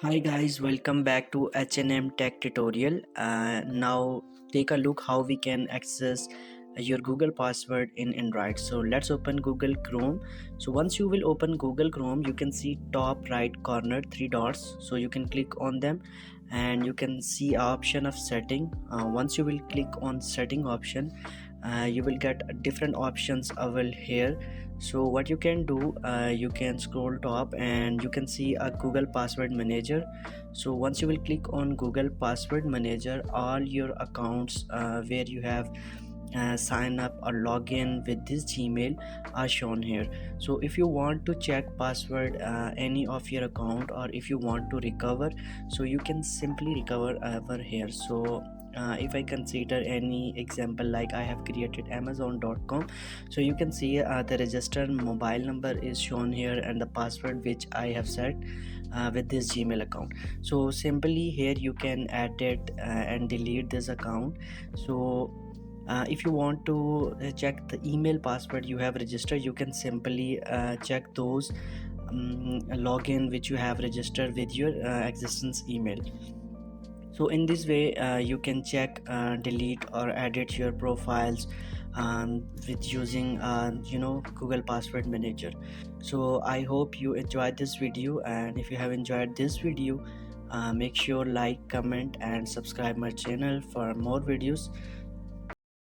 Hi guys, welcome back to H&M Tech Tutorial. Now take a look how we can access your Google password in Android. So let's open Google Chrome. So once you will open Google Chrome, you can see top right corner three dots. So you can click on them and you can see a option of setting. Once you will click on setting option, you will get different options available here. So what you can do, you can scroll top and you can see a Google password manager. So once you will click on Google password manager, all your accounts where you have sign up or log in with this Gmail are shown here. So if you want to check password any of your account, or if you want to recover, so you can simply recover over here. So if I consider any example, like I have created amazon.com, so you can see the registered mobile number is shown here and the password which I have set with this Gmail account. So simply here you can add it and delete this account. So if you want to check the email password you have registered, you can simply check those login which you have registered with your existence email. So in this way you can check, delete or edit your profiles with using Google password manager. So I hope you enjoyed this video, and if you have enjoyed this video, make sure like, comment and subscribe my channel for more videos.